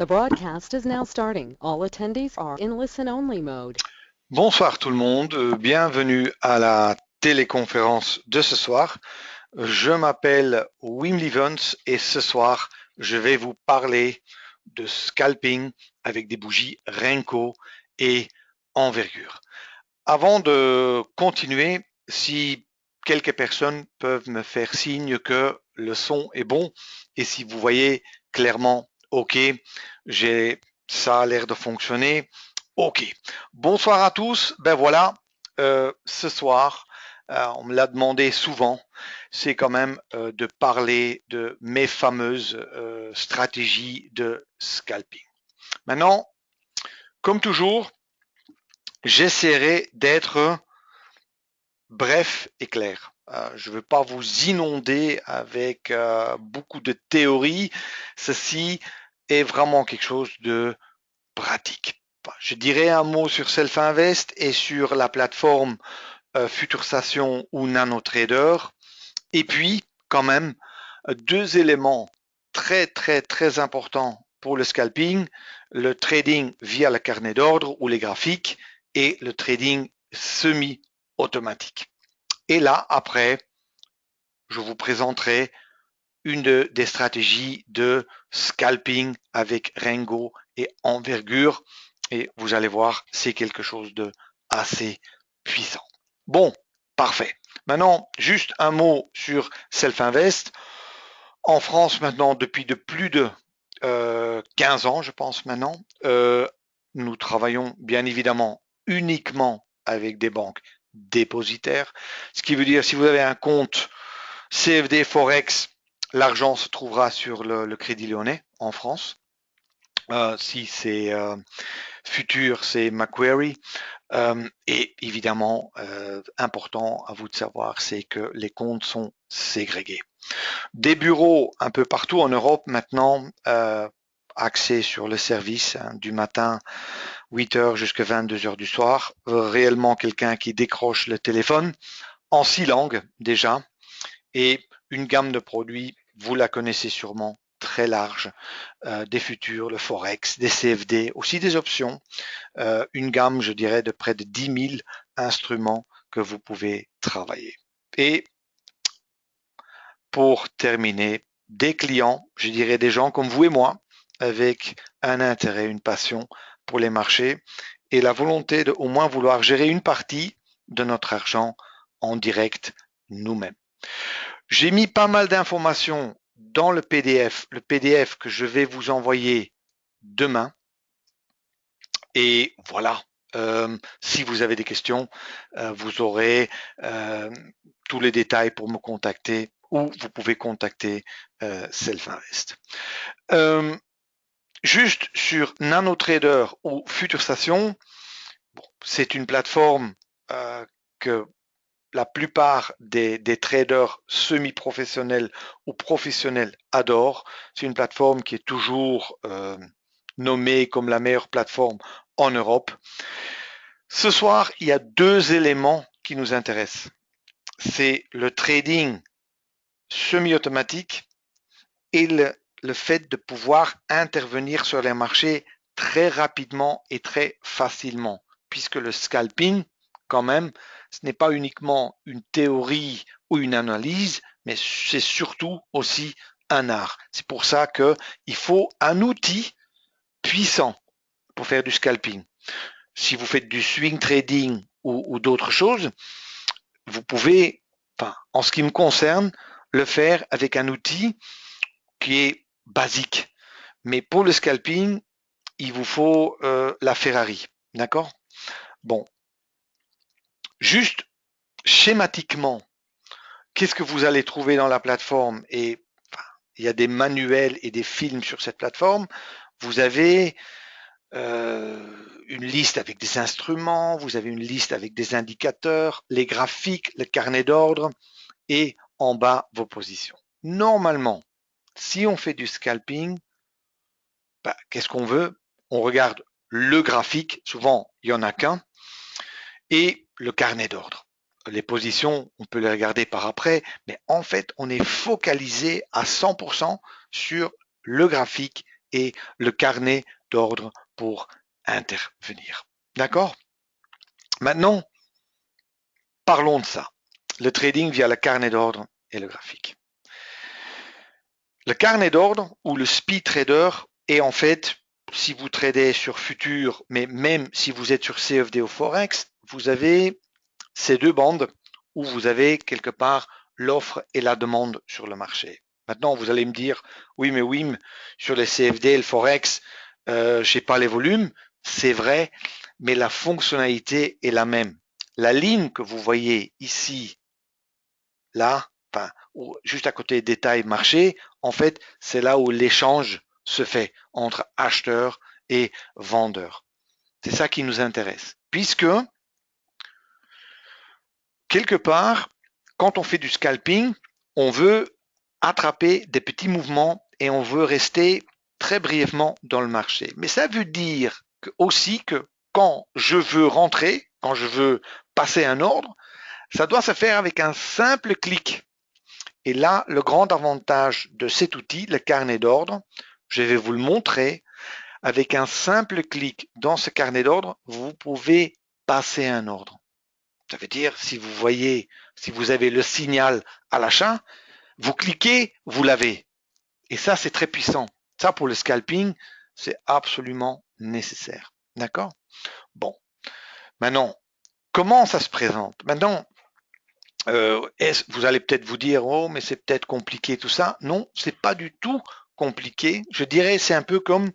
The broadcast is now starting. All attendees are in listen-only mode. Bonsoir tout le monde, bienvenue à la téléconférence de ce soir. Je m'appelle Wim Livens et ce soir, je vais vous parler de scalping avec des bougies Renko et envergure. Avant de continuer, si quelques personnes peuvent me faire signe que le son est bon et si vous voyez clairement, ok, ça a l'air de fonctionner. Ok. Bonsoir à tous. Ben voilà, ce soir, on me l'a demandé souvent, c'est quand même de parler de mes fameuses stratégies de scalping. Maintenant, comme toujours, j'essaierai d'être bref et clair. Je ne veux pas vous inonder avec beaucoup de théories. Ceci est vraiment quelque chose de pratique. Je dirais un mot sur Self-Invest et sur la plateforme Futurstation ou NanoTrader. Et puis, quand même, deux éléments très importants pour le scalping, le trading via le carnet d'ordre ou les graphiques et le trading semi-automatique. Et là, après, je vous présenterai une des stratégies de scalping avec Renko et envergure. Et vous allez voir, c'est quelque chose de assez puissant. Bon, parfait. Maintenant, juste un mot sur Self-Invest. En France, maintenant, depuis de plus de 15 ans, je pense maintenant, nous travaillons bien évidemment uniquement avec des banques dépositaires. Ce qui veut dire, si vous avez un compte CFD Forex, l'argent se trouvera sur le Crédit Lyonnais en France. Si c'est Futur, c'est Macquarie. Et évidemment, important à vous de savoir, c'est que les comptes sont ségrégés. Des bureaux un peu partout en Europe maintenant, axés sur le service du matin, 8h jusqu'à 22h du soir. Réellement quelqu'un qui décroche le téléphone en 6 langues déjà. Et une gamme de produits, vous la connaissez sûrement, très large, des futurs, le Forex, des CFD, aussi des options, une gamme, je dirais, de près de 10 000 instruments que vous pouvez travailler. Et pour terminer, des clients, je dirais des gens comme vous et moi, avec un intérêt, une passion pour les marchés et la volonté de au moins vouloir gérer une partie de notre argent en direct nous-mêmes. J'ai mis pas mal d'informations dans le PDF que je vais vous envoyer demain. Et voilà, si vous avez des questions, vous aurez tous les détails pour me contacter ou vous pouvez contacter Self-Invest. Juste sur NanoTrader ou FuturStation, bon, c'est une plateforme que la plupart des traders semi-professionnels ou professionnels adorent. C'est une plateforme qui est toujours nommée comme la meilleure plateforme en Europe. Ce soir, il y a deux éléments qui nous intéressent. C'est le trading semi-automatique et le fait de pouvoir intervenir sur les marchés très rapidement et très facilement, puisque le scalping, quand même, ce n'est pas uniquement une théorie ou une analyse, mais c'est surtout aussi un art. C'est pour ça qu'il faut un outil puissant pour faire du scalping. Si vous faites du swing trading ou d'autres choses, vous pouvez, enfin, en ce qui me concerne, le faire avec un outil qui est basique. Mais pour le scalping, il vous faut la Ferrari. D'accord? Bon. Juste schématiquement, qu'est-ce que vous allez trouver dans la plateforme? Et enfin, il y a des manuels et des films sur cette plateforme. Vous avez une liste avec des instruments, vous avez une liste avec des indicateurs, les graphiques, le carnet d'ordre et en bas vos positions. Normalement, si on fait du scalping, qu'est-ce qu'on veut? On regarde le graphique, souvent il n'y en a qu'un, et le carnet d'ordre. Les positions, on peut les regarder par après, mais en fait, on est focalisé à 100% sur le graphique et le carnet d'ordre pour intervenir. D'accord? Maintenant, parlons de ça. Le trading via le carnet d'ordre et le graphique. Le carnet d'ordre ou le speed trader est en fait, si vous tradez sur futur, mais même si vous êtes sur CFD ou Forex, vous avez ces deux bandes où vous avez quelque part l'offre et la demande sur le marché. Maintenant, vous allez me dire, oui, sur les CFD et le Forex, j'ai pas les volumes. C'est vrai, mais la fonctionnalité est la même. La ligne que vous voyez ici, là, enfin, juste à côté détail marché, en fait, c'est là où l'échange se fait entre acheteurs et vendeurs. C'est ça qui nous intéresse. Puisque, quelque part, quand on fait du scalping, on veut attraper des petits mouvements et on veut rester très brièvement dans le marché. Mais ça veut dire aussi que quand je veux rentrer, quand je veux passer un ordre, ça doit se faire avec un simple clic. Et là, le grand avantage de cet outil, le carnet d'ordre, je vais vous le montrer. Avec un simple clic dans ce carnet d'ordre, vous pouvez passer un ordre. Ça veut dire, si vous voyez, si vous avez le signal à l'achat, vous cliquez, vous l'avez. Et ça, c'est très puissant. Ça, pour le scalping, c'est absolument nécessaire. D'accord? Bon. Maintenant, comment ça se présente? Maintenant, vous allez peut-être vous dire, oh, mais c'est peut-être compliqué tout ça. Non, c'est pas du tout compliqué. Je dirais, c'est un peu comme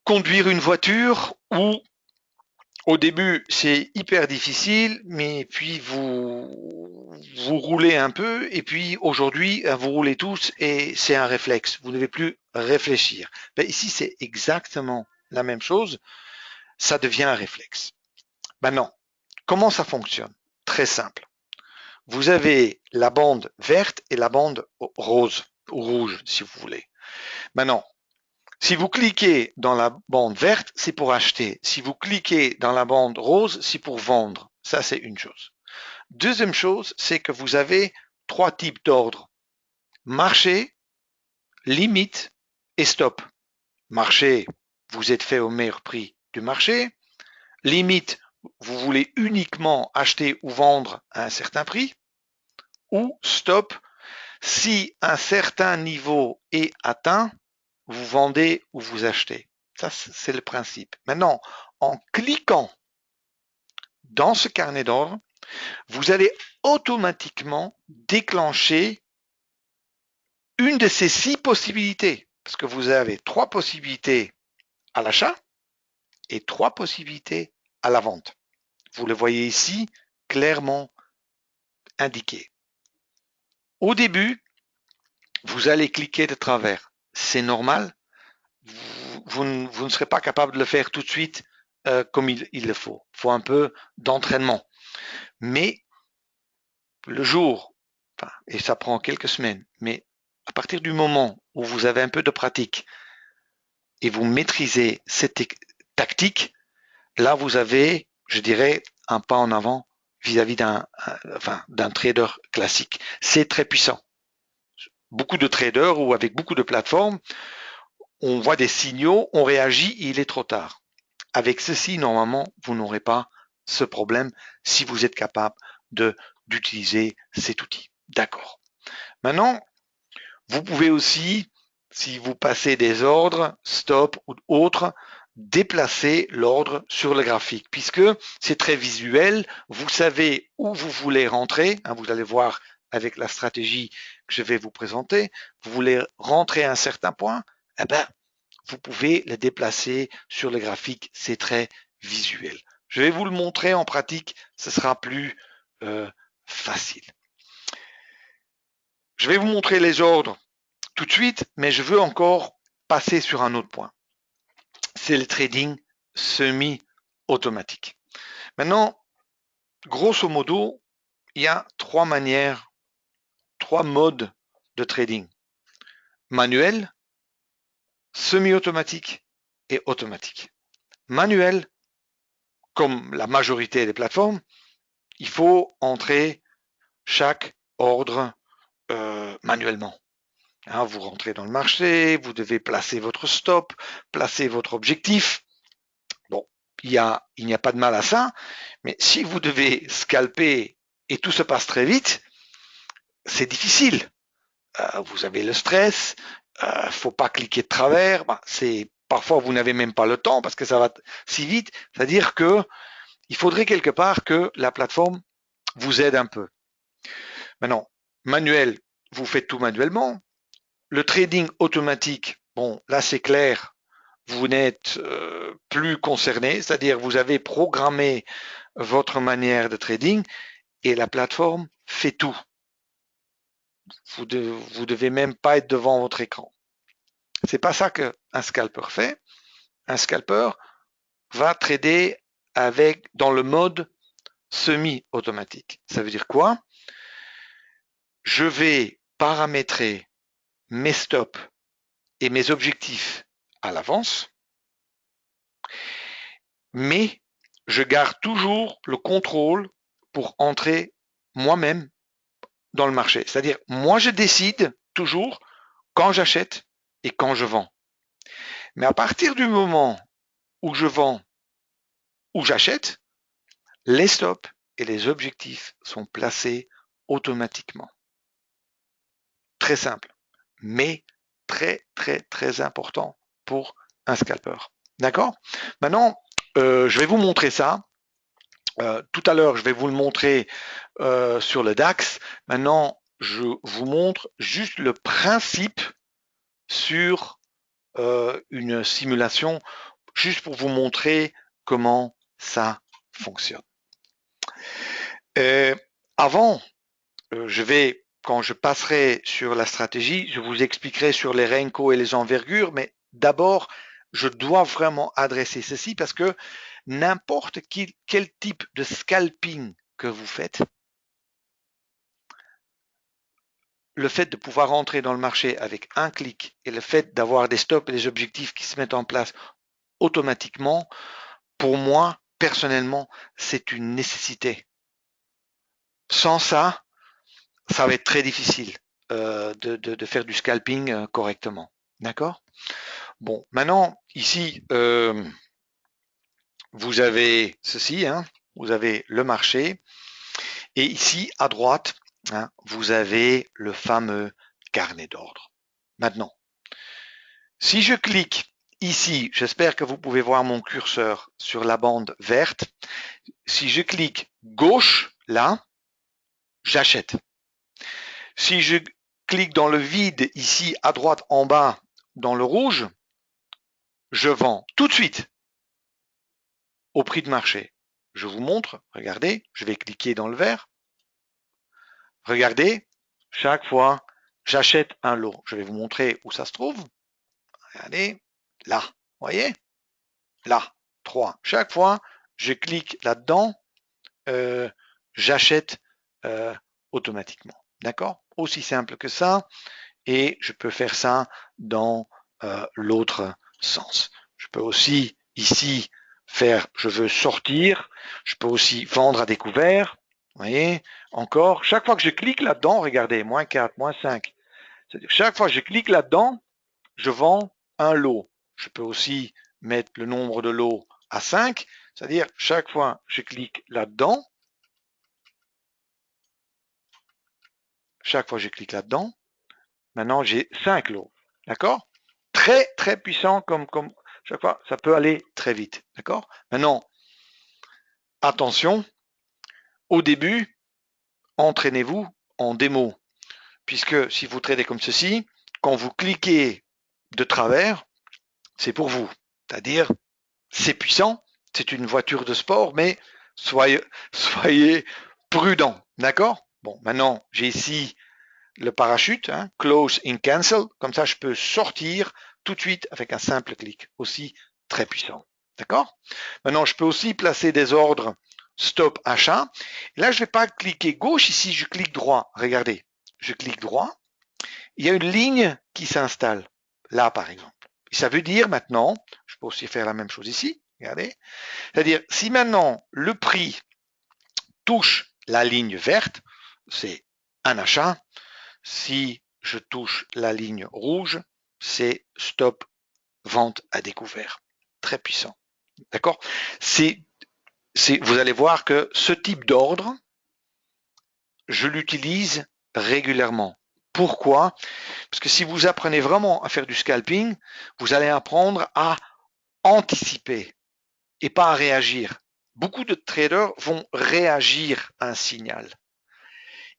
conduire une voiture où au début, c'est hyper difficile, mais puis vous roulez un peu, et puis aujourd'hui, vous roulez tous, et c'est un réflexe. Vous ne devez plus réfléchir. Ben, ici, c'est exactement la même chose. Ça devient un réflexe. Maintenant, comment ça fonctionne? Très simple. Vous avez la bande verte et la bande rose, ou rouge, si vous voulez. Maintenant, si vous cliquez dans la bande verte, c'est pour acheter. Si vous cliquez dans la bande rose, c'est pour vendre. Ça, c'est une chose. Deuxième chose, c'est que vous avez trois types d'ordres. Marché, limite et stop. Marché, vous êtes fait au meilleur prix du marché. Limite, vous voulez uniquement acheter ou vendre à un certain prix. Ou stop, si un certain niveau est atteint, vous vendez ou vous achetez. Ça, c'est le principe. Maintenant, en cliquant dans ce carnet d'ordre, vous allez automatiquement déclencher une de ces 6 possibilités. Parce que vous avez 3 possibilités à l'achat et 3 possibilités à la vente. Vous le voyez ici clairement indiqué. Au début, vous allez cliquer de travers. C'est normal. Vous ne serez pas capable de le faire tout de suite comme il le faut. Il faut un peu d'entraînement. Mais le jour, et ça prend quelques semaines, mais à partir du moment où vous avez un peu de pratique et vous maîtrisez cette tactique, là vous avez, je dirais, un pas en avant vis-à-vis d'un trader classique. C'est très puissant. Beaucoup de traders ou avec beaucoup de plateformes, on voit des signaux, on réagit et il est trop tard. Avec ceci, normalement, vous n'aurez pas ce problème si vous êtes capable d'utiliser cet outil. D'accord. Maintenant, vous pouvez aussi, si vous passez des ordres, stop ou autres, déplacer l'ordre sur le graphique, puisque c'est très visuel, vous savez où vous voulez rentrer, vous allez voir avec la stratégie que je vais vous présenter, vous voulez rentrer à un certain point, eh ben, vous pouvez le déplacer sur le graphique, c'est très visuel. Je vais vous le montrer en pratique, ce sera plus facile. Je vais vous montrer les ordres tout de suite, mais je veux encore passer sur un autre point. C'est le trading semi-automatique. Maintenant, grosso modo, il y a 3 manières, 3 modes de trading. Manuel, semi-automatique et automatique. Manuel, comme la majorité des plateformes, il faut entrer chaque ordre manuellement. Hein, vous rentrez dans le marché, vous devez placer votre stop, placer votre objectif. Bon, il n'y a pas de mal à ça, mais si vous devez scalper et tout se passe très vite, c'est difficile. Vous avez le stress, faut pas cliquer de travers. Bah, parfois vous n'avez même pas le temps parce que ça va si vite. C'est-à-dire que il faudrait quelque part que la plateforme vous aide un peu. Maintenant, manuel, vous faites tout manuellement. Le trading automatique, bon, là c'est clair, vous n'êtes plus concerné, c'est-à-dire vous avez programmé votre manière de trading et la plateforme fait tout. Vous devez même pas être devant votre écran. C'est pas ça qu'un scalper fait. Un scalper va trader dans le mode semi-automatique. Ça veut dire quoi? Je vais paramétrer mes stops et mes objectifs à l'avance, mais je garde toujours le contrôle pour entrer moi-même dans le marché. C'est-à-dire, moi, je décide toujours quand j'achète et quand je vends. Mais à partir du moment où je vends ou j'achète, les stops et les objectifs sont placés automatiquement. Très simple, mais très, très, très important pour un scalper. D'accord? Maintenant, je vais vous montrer ça. Tout à l'heure, je vais vous le montrer sur le DAX. Maintenant, je vous montre juste le principe sur une simulation, juste pour vous montrer comment ça fonctionne. Euh, avant, quand je passerai sur la stratégie, je vous expliquerai sur les Renko et les envergures, mais d'abord, je dois vraiment adresser ceci parce que n'importe quel type de scalping que vous faites, le fait de pouvoir entrer dans le marché avec un clic et le fait d'avoir des stops et des objectifs qui se mettent en place automatiquement, pour moi, personnellement, c'est une nécessité. Sans ça, ça va être très difficile de faire du scalping correctement. D'accord? Bon, maintenant, ici, vous avez ceci, hein, vous avez le marché, et ici, à droite, hein, vous avez le fameux carnet d'ordre. Maintenant, si je clique ici, j'espère que vous pouvez voir mon curseur sur la bande verte. Si je clique gauche, là, j'achète. Si je clique dans le vide ici à droite en bas, dans le rouge, je vends tout de suite au prix de marché. Je vous montre, regardez, je vais cliquer dans le vert. Regardez, chaque fois, j'achète un lot. Je vais vous montrer où ça se trouve. Regardez, là, voyez, là, 3. Chaque fois, je clique là-dedans, j'achète automatiquement. D'accord? Aussi simple que ça. Et je peux faire ça dans l'autre sens. Je peux aussi ici faire, je veux sortir. Je peux aussi vendre à découvert. Vous voyez, encore, chaque fois que je clique là-dedans, regardez, moins 4, moins 5. C'est-à-dire, chaque fois que je clique là-dedans, je vends un lot. Je peux aussi mettre le nombre de lots à 5, c'est-à-dire chaque fois que je clique là-dedans, chaque fois que je clique là-dedans, maintenant j'ai 5 lots. D'accord? Très, très puissant comme chaque fois, ça peut aller très vite. D'accord? Maintenant, attention, au début, entraînez-vous en démo. Puisque si vous tradez comme ceci, quand vous cliquez de travers, c'est pour vous. C'est-à-dire, c'est puissant, c'est une voiture de sport, mais soyez prudent. D'accord? Bon, maintenant, j'ai ici le parachute, hein, close in cancel, comme ça je peux sortir tout de suite avec un simple clic, aussi très puissant. D'accord? Maintenant, je peux aussi placer des ordres stop achat. Et là, je ne vais pas cliquer gauche, ici je clique droit. Regardez, je clique droit. Il y a une ligne qui s'installe, là par exemple. Et ça veut dire maintenant, je peux aussi faire la même chose ici, regardez. C'est-à-dire, si maintenant le prix touche la ligne verte, c'est un achat. Si je touche la ligne rouge, c'est stop, vente à découvert. Très puissant. D'accord? Vous allez voir que ce type d'ordre, je l'utilise régulièrement. Pourquoi? Parce que si vous apprenez vraiment à faire du scalping, vous allez apprendre à anticiper et pas à réagir. Beaucoup de traders vont réagir à un signal.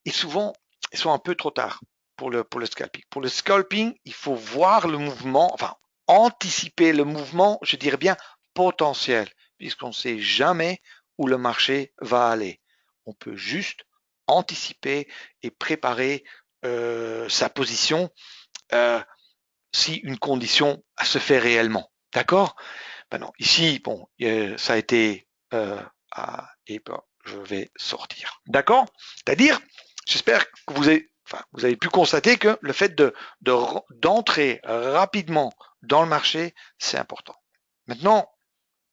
Et souvent, ils sont un peu trop tard pour le scalping. Pour le scalping, il faut voir le mouvement, enfin, anticiper le mouvement, je dirais bien potentiel, puisqu'on ne sait jamais où le marché va aller. On peut juste anticiper et préparer sa position si une condition se fait réellement. D'accord? Maintenant, ici, bon, ça a été et ben, je vais sortir. D'accord? C'est-à-dire, j'espère que vous avez pu constater que le fait d'entrer rapidement dans le marché, c'est important. Maintenant,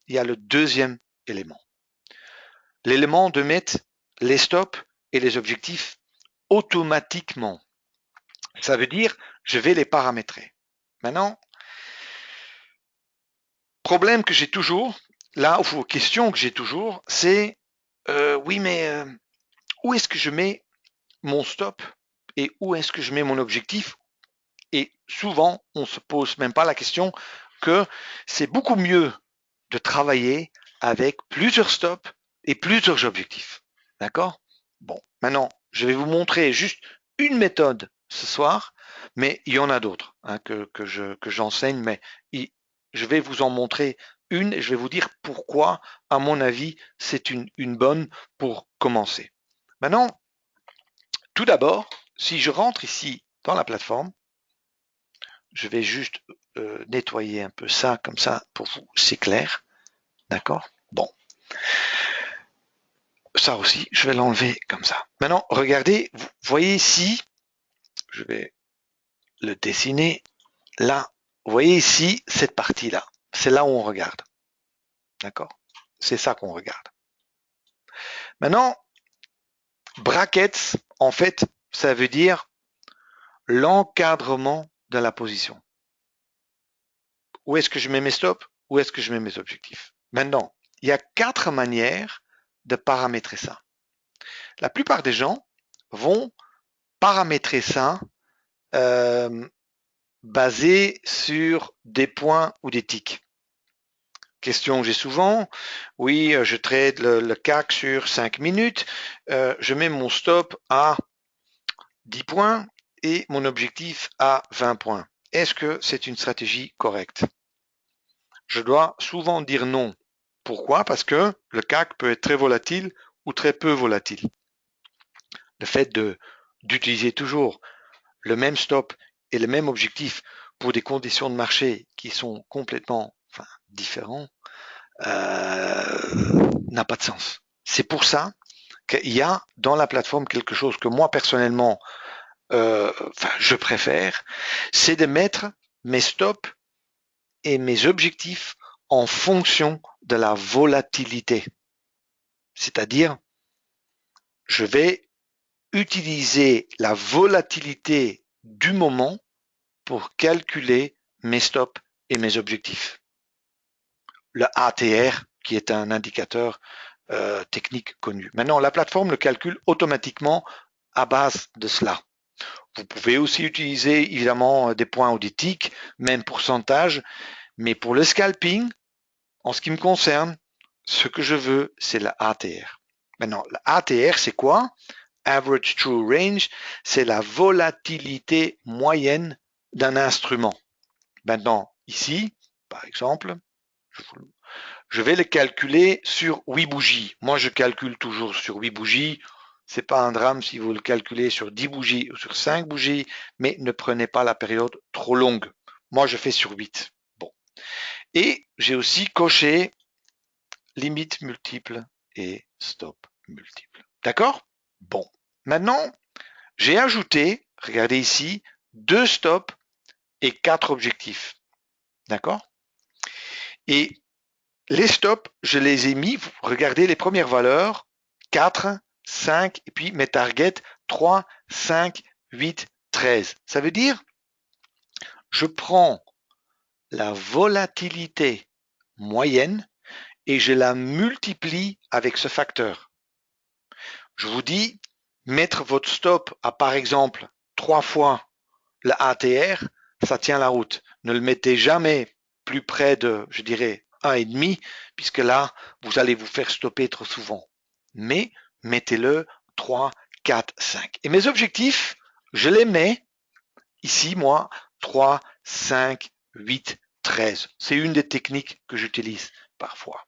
il y a le deuxième élément. L'élément de mettre les stops et les objectifs automatiquement. Ça veut dire, je vais les paramétrer. Maintenant, problème que j'ai toujours, là, ou question que j'ai toujours, c'est oui, mais où est-ce que je mets mon stop et où est-ce que je mets mon objectif? Et souvent, on se pose même pas la question que c'est beaucoup mieux de travailler avec plusieurs stops et plusieurs objectifs. D'accord? Bon, maintenant, je vais vous montrer juste une méthode ce soir, mais il y en a d'autres hein, que j'enseigne, mais je vais vous en montrer une et je vais vous dire pourquoi, à mon avis, c'est une bonne pour commencer. Maintenant, tout d'abord, si je rentre ici dans la plateforme, je vais juste nettoyer un peu ça, comme ça, pour vous, c'est clair. D'accord? Bon. Ça aussi, je vais l'enlever comme ça. Maintenant, regardez, vous voyez ici, je vais le dessiner. Là, vous voyez ici, cette partie-là. C'est là où on regarde. D'accord? C'est ça qu'on regarde. Maintenant, brackets, en fait, ça veut dire l'encadrement de la position. Où est-ce que je mets mes stops? Où est-ce que je mets mes objectifs? Maintenant, il y a 4 manières de paramétrer ça. La plupart des gens vont paramétrer ça basé sur des points ou des ticks. Question que j'ai souvent, oui, je trade le CAC sur 5 minutes, je mets mon stop à 10 points et mon objectif à 20 points. Est-ce que c'est une stratégie correcte? Je dois souvent dire non. Pourquoi? Parce que le CAC peut être très volatile ou très peu volatile. Le fait d'utiliser toujours le même stop et le même objectif pour des conditions de marché qui sont complètement différents n'a pas de sens. C'est pour ça qu'il y a dans la plateforme quelque chose que moi personnellement je préfère, c'est de mettre mes stops et mes objectifs en fonction de la volatilité. C'est-à-dire, je vais utiliser la volatilité du moment pour calculer mes stops et mes objectifs. Le ATR, qui est un indicateur technique connu. Maintenant, la plateforme le calcule automatiquement à base de cela. Vous pouvez aussi utiliser évidemment des points ou des ticks, même pourcentage, mais pour le scalping, en ce qui me concerne, ce que je veux, c'est la ATR. Maintenant, la ATR, c'est quoi? Average True Range, c'est la volatilité moyenne d'un instrument. Maintenant, ici, par exemple, je vais le calculer sur 8 bougies. Moi, je calcule toujours sur 8 bougies. C'est pas un drame si vous le calculez sur 10 bougies ou sur 5 bougies, mais ne prenez pas la période trop longue. Moi, je fais sur 8. Bon. Et j'ai aussi coché limite multiple et stop multiple. D'accord? Bon. Maintenant, j'ai ajouté, regardez ici, 2 stops et 4 objectifs. D'accord? Et les stops, je les ai mis, regardez les premières valeurs, 4, 5, et puis mes targets, 3, 5, 8, 13. Ça veut dire, je prends la volatilité moyenne et je la multiplie avec ce facteur. Je vous dis, mettre votre stop à par exemple 3 fois le ATR, ça tient la route. Ne le mettez jamais plus près de, je dirais, 1,5, puisque là, vous allez vous faire stopper trop souvent. Mais mettez-le 3, 4, 5. Et mes objectifs, je les mets ici, moi, 3, 5, 8, 13. C'est une des techniques que j'utilise parfois.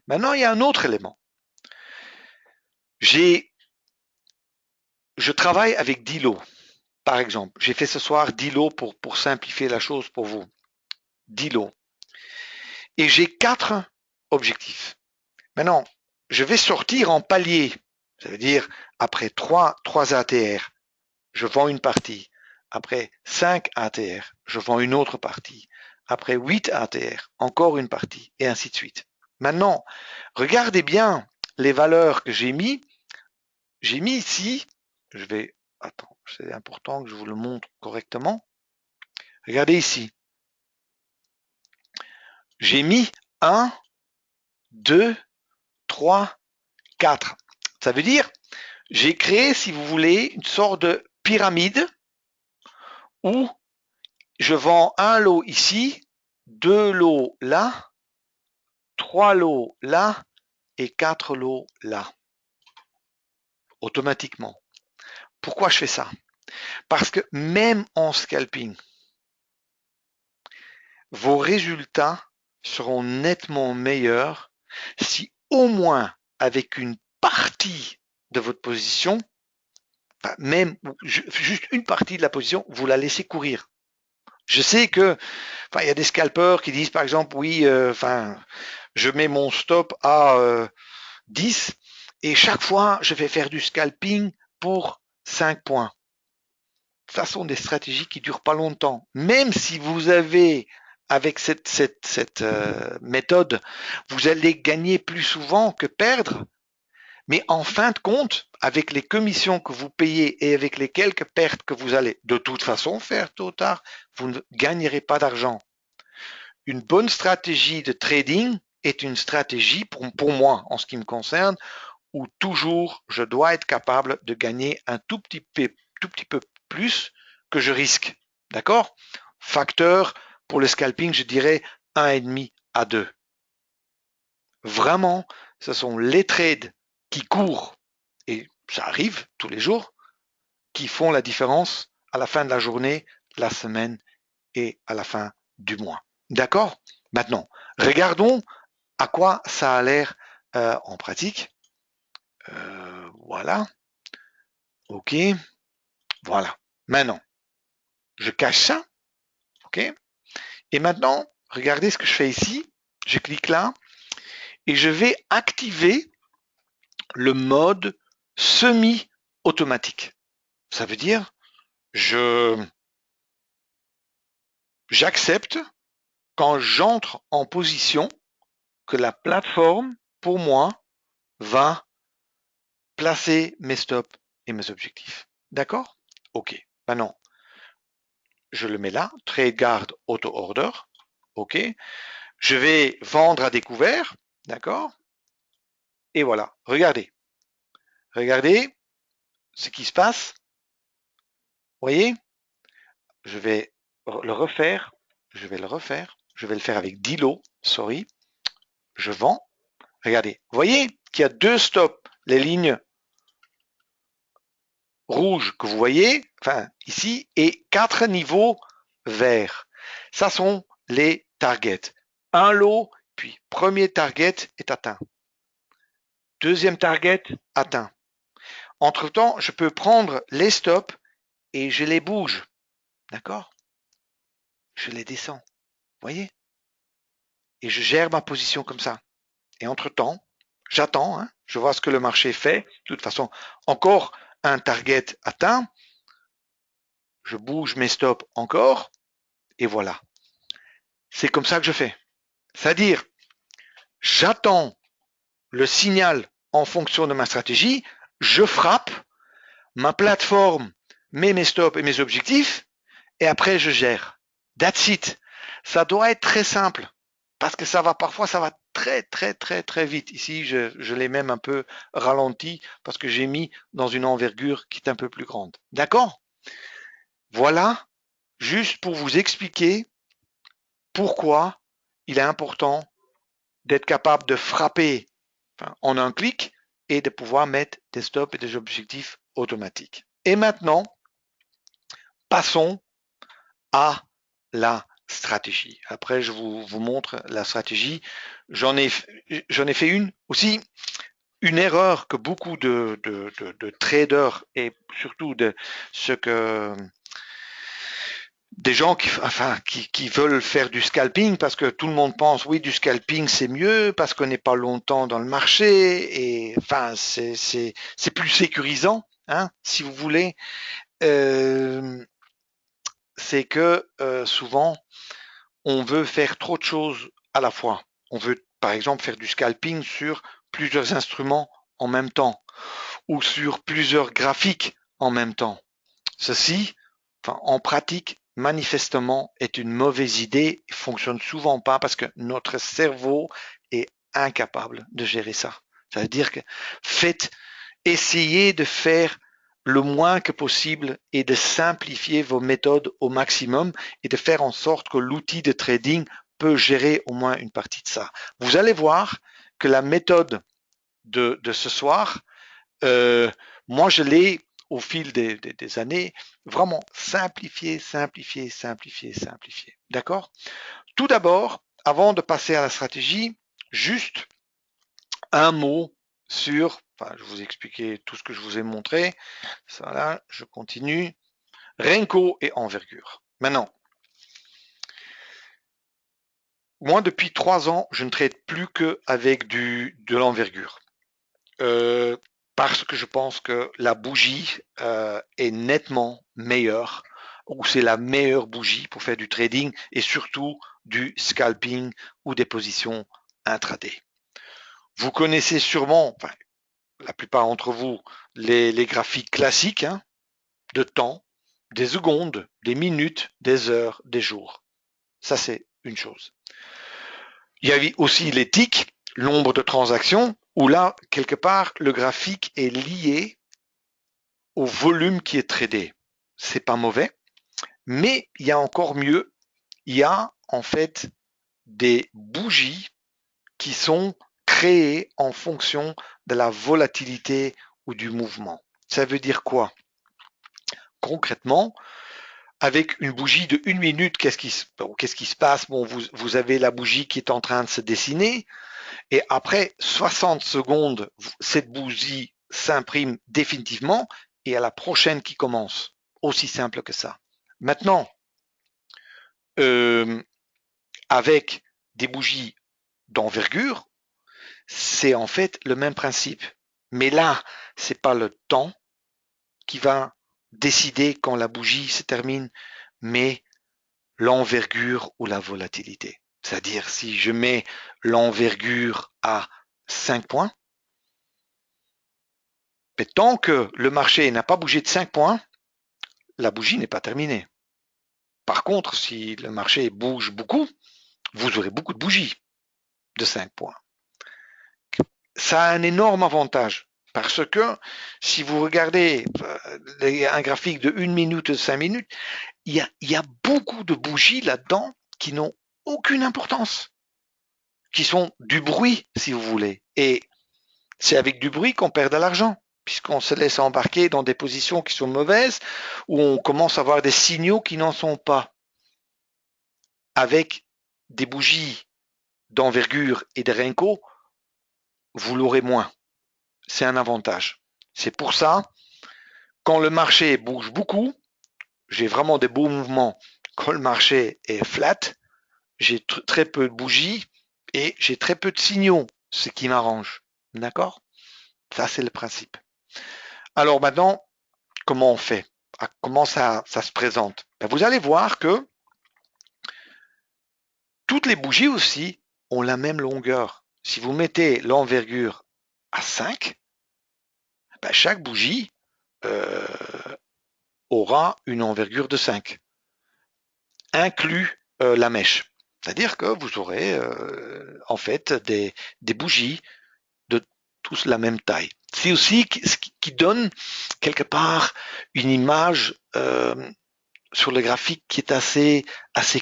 Maintenant, il y a un autre élément. Je travaille avec 10 lots, par exemple. J'ai fait ce soir 10 lots pour simplifier la chose pour vous. 10 lots. Et j'ai 4 objectifs. Maintenant, je vais sortir en palier. Ça veut dire, après 3 ATR, je vends une partie. Après 5 ATR, je vends une autre partie. Après 8 ATR, encore une partie, et ainsi de suite. Maintenant, regardez bien les valeurs que j'ai mis. J'ai mis ici, attends, c'est important que je vous le montre correctement. Regardez ici. J'ai mis 1, 2, 3, 4. Ça veut dire, j'ai créé, si vous voulez, une sorte de pyramide où je vends un lot ici, 2 lots là, 3 lots là et 4 lots là. Automatiquement. Pourquoi je fais ça? Parce que même en scalping, vos résultats seront nettement meilleurs si au moins avec une partie de votre position, même juste une partie de la position, vous la laissez courir. Je sais que, il y a des scalpeurs qui disent par exemple, oui, je mets mon stop à 10 et chaque fois je vais faire du scalping pour 5 points. Ça sont des stratégies qui durent pas longtemps. Même si vous avez, avec cette méthode, vous allez gagner plus souvent que perdre. Mais en fin de compte, avec les commissions que vous payez et avec les quelques pertes que vous allez de toute façon faire tôt ou tard, vous ne gagnerez pas d'argent. Une bonne stratégie de trading est une stratégie, pour moi, en ce qui me concerne, où toujours je dois être capable de gagner un tout petit peu plus que je risque. D'accord? Facteur pour le scalping, je dirais 1,5 à 2. Vraiment, ce sont les trades qui courent, et ça arrive tous les jours, qui font la différence à la fin de la journée, la semaine et à la fin du mois. D'accord? Maintenant, regardons à quoi ça a l'air en pratique. Voilà. OK. Voilà. Maintenant, je cache ça. OK. Et maintenant, regardez ce que je fais ici. Je clique là et je vais activer le mode semi-automatique. Ça veut dire, j'accepte quand j'entre en position que la plateforme, pour moi, va placer mes stops et mes objectifs. D'accord? OK. Maintenant, je le mets là, Trade Guard Auto Order. OK. Je vais vendre à découvert. D'accord? Et voilà. Regardez. Regardez ce qui se passe. Vous voyez? Je vais le refaire. Je vais le refaire. Je vais le faire avec 10 lots. Sorry. Je vends. Regardez. Vous voyez qu'il y a 2 stops. Les lignes rouges que vous voyez, enfin ici, et 4 niveaux verts. Ça sont les targets. Un lot, puis premier target est atteint. Deuxième target atteint. Entre-temps, je peux prendre les stops et je les bouge. D'accord? Je les descends. Vous voyez? Et je gère ma position comme ça. Et entre-temps, j'attends, hein, je vois ce que le marché fait. De toute façon, encore un target atteint. Je bouge mes stops encore. Et voilà. C'est comme ça que je fais. C'est-à-dire, j'attends le signal en fonction de ma stratégie, je frappe, ma plateforme mets mes stops et mes objectifs, et après je gère. That's it. Ça doit être très simple, parce que parfois ça va très vite. Ici, je l'ai même un peu ralenti, parce que j'ai mis dans une envergure qui est un peu plus grande. D'accord? Voilà, juste pour vous expliquer pourquoi il est important d'être capable de frapper en un clic et de pouvoir mettre des stops et des objectifs automatiques. Et maintenant, passons à la stratégie. Après, je vous montre la stratégie. J'en ai fait une aussi. Une erreur que beaucoup de traders et surtout de ce que des gens qui veulent faire du scalping parce que tout le monde pense oui du scalping c'est mieux parce qu'on n'est pas longtemps dans le marché et enfin c'est plus sécurisant hein, si vous voulez. C'est que souvent on veut faire trop de choses à la fois. On veut par exemple faire du scalping sur plusieurs instruments en même temps ou sur plusieurs graphiques en même temps. Ceci, en pratique, manifestement, est une mauvaise idée, ne fonctionne souvent pas parce que notre cerveau est incapable de gérer ça. Ça veut dire que essayez de faire le moins que possible et de simplifier vos méthodes au maximum et de faire en sorte que l'outil de trading peut gérer au moins une partie de ça. Vous allez voir que la méthode de ce soir, moi je l'ai au fil des années vraiment simplifié. D'accord? Tout d'abord, avant de passer à la stratégie, juste un mot sur, je vous ai expliqué tout ce que je vous ai montré. Ça là, je continue. Renko et envergure. Maintenant, moi depuis 3 ans, je ne trade plus qu'avec de l'envergure. Parce que je pense que la bougie est nettement meilleure, ou c'est la meilleure bougie pour faire du trading et surtout du scalping ou des positions intraday. Vous connaissez sûrement, la plupart d'entre vous, les graphiques classiques hein, de temps, des secondes, des minutes, des heures, des jours. Ça, c'est une chose. Il y a aussi les ticks, l'ombre de transactions, où là, quelque part, le graphique est lié au volume qui est tradé. C'est pas mauvais, mais il y a encore mieux. Il y a en fait des bougies qui sont créées en fonction de la volatilité ou du mouvement. Ça veut dire quoi? Concrètement, avec une bougie de 1 minute, qu'est-ce qui se passe? Bon, vous avez la bougie qui est en train de se dessiner et après 60 secondes, cette bougie s'imprime définitivement et à la prochaine qui commence. Aussi simple que ça. Maintenant, avec des bougies d'envergure, c'est en fait le même principe. Mais là, c'est pas le temps qui va décider quand la bougie se termine, mais l'envergure ou la volatilité. C'est-à-dire si je mets l'envergure à 5 points, mais tant que le marché n'a pas bougé de 5 points, la bougie n'est pas terminée. Par contre, si le marché bouge beaucoup, vous aurez beaucoup de bougies de 5 points. Ça a un énorme avantage parce que si vous regardez un graphique de 1 minute, de 5 minutes, il y a beaucoup de bougies là-dedans qui n'ont aucune importance, qui sont du bruit, si vous voulez. Et c'est avec du bruit qu'on perd de l'argent, puisqu'on se laisse embarquer dans des positions qui sont mauvaises, où on commence à avoir des signaux qui n'en sont pas. Avec des bougies d'envergure et de Renko, vous l'aurez moins. C'est un avantage. C'est pour ça, quand le marché bouge beaucoup, j'ai vraiment des beaux mouvements. Quand le marché est flat, j'ai très peu de bougies et j'ai très peu de signaux, ce qui m'arrange. D'accord? Ça, c'est le principe. Alors maintenant, comment on fait? Comment ça se présente? Vous allez voir que toutes les bougies aussi ont la même longueur. Si vous mettez l'envergure à 5, chaque bougie aura une envergure de 5, inclus la mèche. C'est-à-dire que vous aurez en fait des bougies de tous la même taille. C'est aussi ce qui donne quelque part une image sur le graphique qui est assez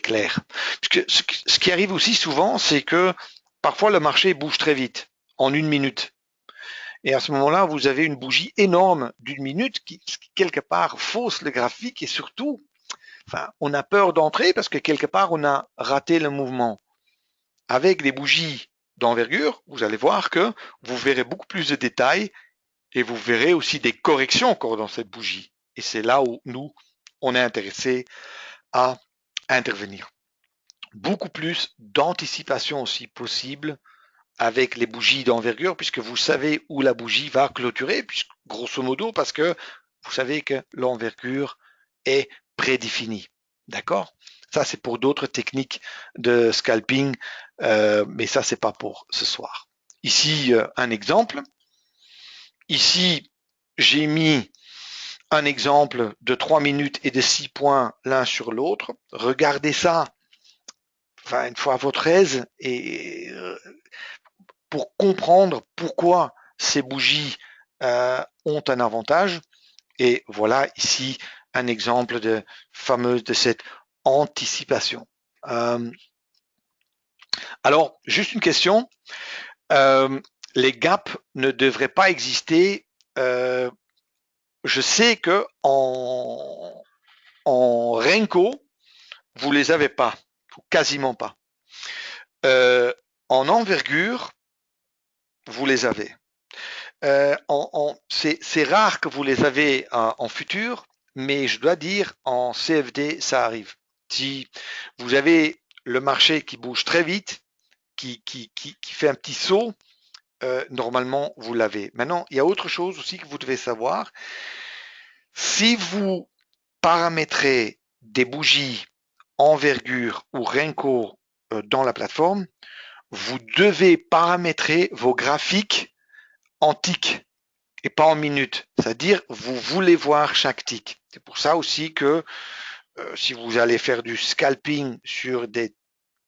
clair. Parce que ce qui arrive aussi souvent, c'est que parfois le marché bouge très vite, en 1 minute. Et à ce moment-là, vous avez une bougie énorme d'1 minute qui quelque part fausse le graphique et surtout, enfin, on a peur d'entrer parce que quelque part on a raté le mouvement. Avec des bougies d'envergure, vous allez voir que vous verrez beaucoup plus de détails et vous verrez aussi des corrections encore dans cette bougie. Et c'est là où nous, on est intéressé à intervenir. Beaucoup plus d'anticipation aussi possible avec les bougies d'envergure puisque vous savez où la bougie va clôturer, puisque, grosso modo parce que vous savez que l'envergure est prédéfinie. D'accord? Ça, c'est pour d'autres techniques de scalping, mais ça, c'est pas pour ce soir. Ici, un exemple. Ici, j'ai mis un exemple de 3 minutes et de 6 points l'un sur l'autre. Regardez ça, enfin, une fois à votre aise et pour comprendre pourquoi ces bougies ont un avantage. Et voilà ici un exemple de fameuse de cette anticipation. Alors, juste une question. Les gaps ne devraient pas exister. Je sais que en Renko, vous les avez pas, ou quasiment pas. En envergure, vous les avez. C'est rare que vous les avez en futur, mais je dois dire en CFD, ça arrive. Si vous avez le marché qui bouge très vite, qui fait un petit saut, normalement vous l'avez. Maintenant, il y a autre chose aussi que vous devez savoir. Si vous paramétrez des bougies envergure ou Renko dans la plateforme, vous devez paramétrer vos graphiques en tick et pas en minutes. C'est-à-dire, vous voulez voir chaque tick. C'est pour ça aussi que si vous allez faire du scalping sur des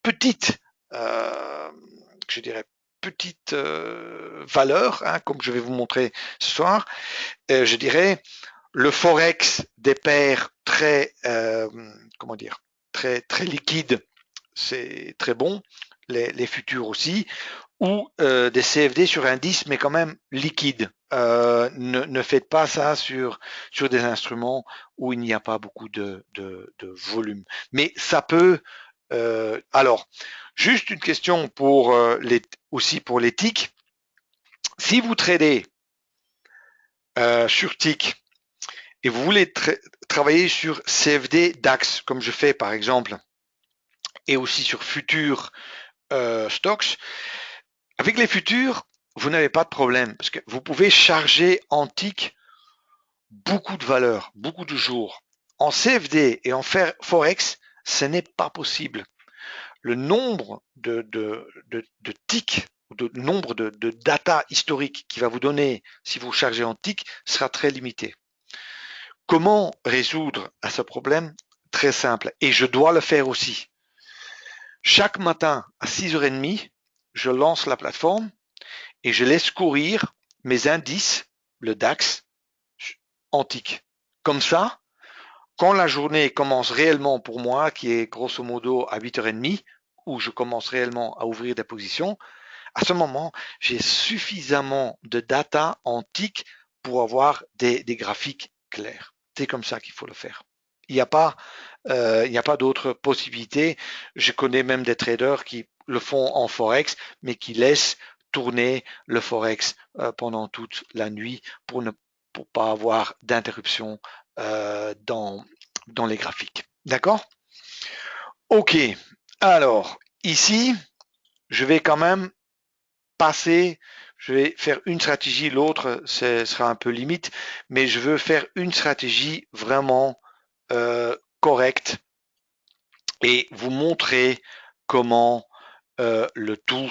petites, je dirais, petites valeurs, hein, comme je vais vous montrer ce soir, je dirais, le forex des paires très, comment dire, très liquides, c'est très bon. Les futurs aussi, ou des CFD sur indice, mais quand même liquide. Ne faites pas ça sur des instruments où il n'y a pas beaucoup de volume. Mais ça peut. Alors, juste une question pour aussi pour les ticks. Si vous tradez sur tick et vous voulez travailler sur CFD DAX, comme je fais par exemple, et aussi sur futurs stocks, avec les futurs, vous n'avez pas de problème parce que vous pouvez charger en tick beaucoup de valeurs, beaucoup de jours. En CFD et en Forex, ce n'est pas possible. Le nombre de ticks, de nombre de data historique qui va vous donner si vous chargez en tick sera très limité. Comment résoudre à ce problème? Très simple. Et je dois le faire aussi. Chaque matin à 6h30, je lance la plateforme et je laisse courir mes indices, le DAX, en tick. Comme ça, quand la journée commence réellement pour moi, qui est grosso modo à 8h30, où je commence réellement à ouvrir des positions, à ce moment, j'ai suffisamment de data en tick pour avoir des graphiques clairs. C'est comme ça qu'il faut le faire. Il n'y a pas, d'autres possibilités. Je connais même des traders qui le font en Forex, mais qui laissent tourner le Forex pendant toute la nuit pour ne pour pas avoir d'interruption dans les graphiques. D'accord? Ok. Alors, ici, je vais quand même passer, je vais faire une stratégie, l'autre ce sera un peu limite, mais je veux faire une stratégie vraiment correcte et vous montrer comment le tout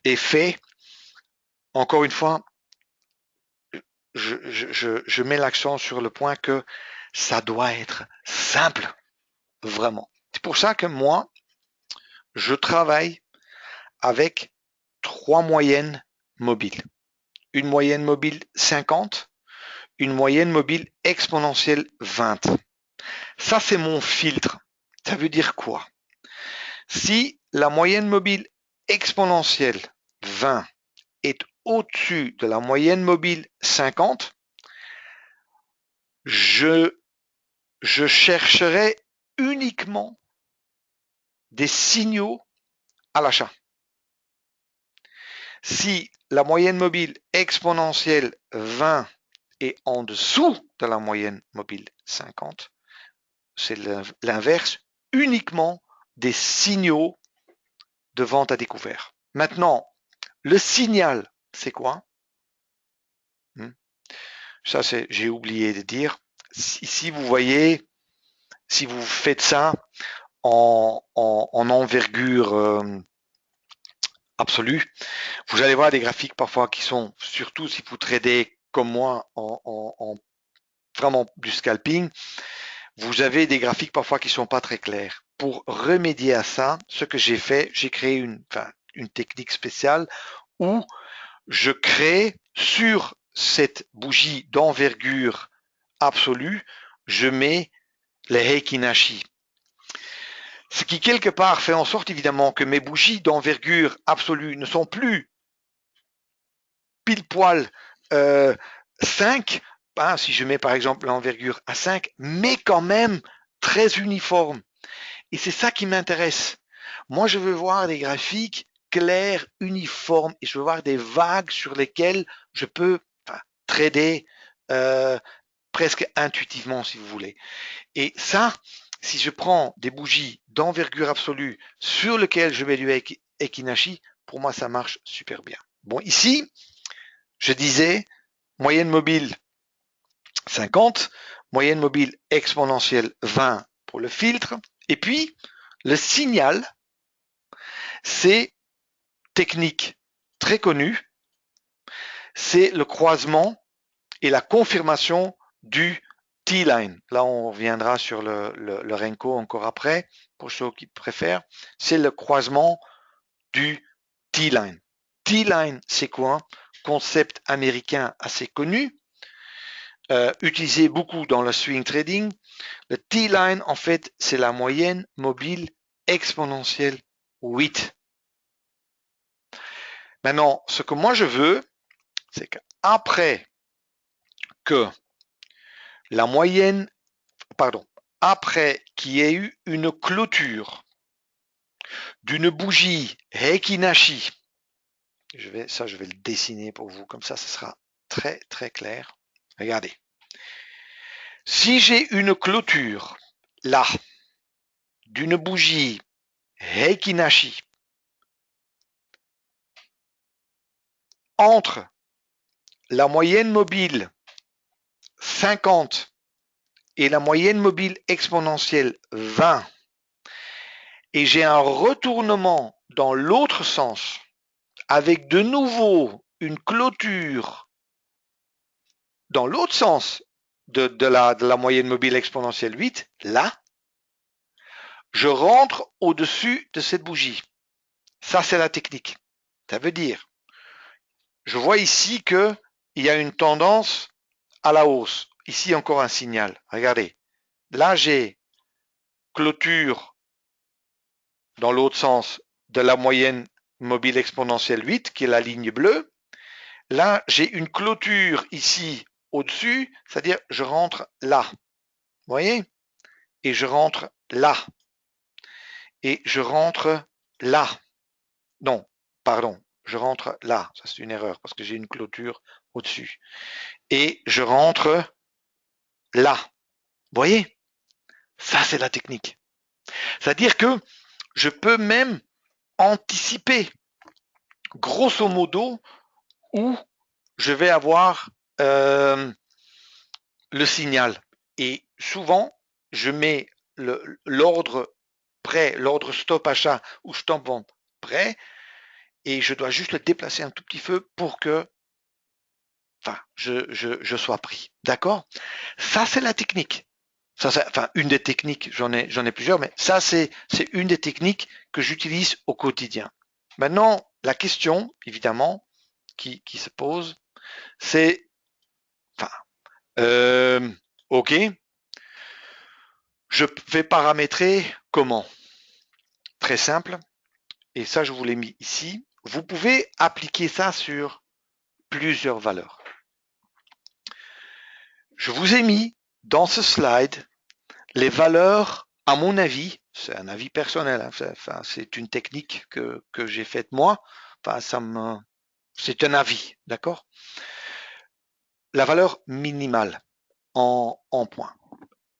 est fait. Encore une fois, je mets l'accent sur le point que Ça doit être simple, vraiment. C'est pour ça que moi, je travaille avec 3 moyennes mobiles. Une moyenne mobile 50, une moyenne mobile exponentielle 20. Ça, c'est mon filtre. Ça veut dire quoi? Si la moyenne mobile exponentielle 20 est au-dessus de la moyenne mobile 50, je chercherai uniquement des signaux à l'achat. Si la moyenne mobile exponentielle 20 est en dessous de la moyenne mobile 50, c'est l'inverse, uniquement des signaux de vente à découvert. Maintenant, le signal, c'est quoi? Ça, j'ai oublié de dire. Si vous voyez, si vous faites ça en envergure absolue, vous allez voir des graphiques parfois qui sont, surtout si vous tradez comme moi en vraiment du scalping, vous avez des graphiques parfois qui sont pas très clairs. Pour remédier à ça, ce que j'ai fait, j'ai créé une technique spéciale où je crée sur cette bougie d'envergure absolue, je mets les Heikinashi. Ce qui quelque part fait en sorte évidemment que mes bougies d'envergure absolue ne sont plus pile poil 5, hein, si je mets par exemple l'envergure à 5, mais quand même très uniforme. Et c'est ça qui m'intéresse. Moi, je veux voir des graphiques clairs, uniformes, et je veux voir des vagues sur lesquelles je peux trader presque intuitivement, si vous voulez. Et ça, si je prends des bougies d'envergure absolue sur lesquelles je mets du Heikinashi, pour moi, ça marche super bien. Bon, ici, je disais moyenne mobile 50, moyenne mobile exponentielle 20 pour le filtre. Et puis, le signal, c'est technique très connue, c'est le croisement et la confirmation du T-line. Là, on reviendra sur le Renko encore après, pour ceux qui préfèrent. C'est le croisement du T-line. T-line, c'est quoi? Concept américain assez connu, utilisé beaucoup dans le swing trading. Le T-line, en fait, c'est la moyenne mobile exponentielle 8. Maintenant, ce que moi je veux, c'est qu'après que la moyenne, pardon, après qu'il y ait eu une clôture d'une bougie Heikinashi, je vais le dessiner pour vous, comme ça, ce sera très très clair. Regardez. Si j'ai une clôture là d'une bougie Heikinashi entre la moyenne mobile 50 et la moyenne mobile exponentielle 20, et j'ai un retournement dans l'autre sens avec de nouveau une clôture dans l'autre sens de la moyenne mobile exponentielle 8, là, je rentre au-dessus de cette bougie. Ça, c'est la technique. Ça veut dire, je vois ici qu'il y a une tendance à la hausse. Ici, encore un signal. Regardez. Là, j'ai clôture dans l'autre sens de la moyenne mobile exponentielle 8, qui est la ligne bleue. Là, j'ai une clôture ici au-dessus, c'est-à-dire je rentre là. Vous voyez? Et je rentre là. Et je rentre là. Non, pardon, je rentre là. Ça, c'est une erreur parce que j'ai une clôture au-dessus. Et je rentre là. Vous voyez? Ça, c'est la technique. C'est-à-dire que je peux même anticiper, grosso modo, où je vais avoir le signal. Et souvent, je mets l'ordre prêt, l'ordre stop achat ou stop vente prêt, et je dois juste le déplacer un tout petit peu pour que je sois pris. D'accord? Ça, c'est la technique. Ça, enfin, une des techniques, j'en ai plusieurs, mais ça, c'est une des techniques que j'utilise au quotidien. Maintenant, la question, évidemment, qui se pose, c'est, enfin, ok, je vais paramétrer comment? Très simple, et ça, je vous l'ai mis ici. Vous pouvez appliquer ça sur plusieurs valeurs. Je vous ai mis dans ce slide les valeurs, à mon avis, c'est un avis personnel, hein, enfin, c'est une technique que j'ai faite moi, enfin, c'est un avis, d'accord? La valeur minimale en points,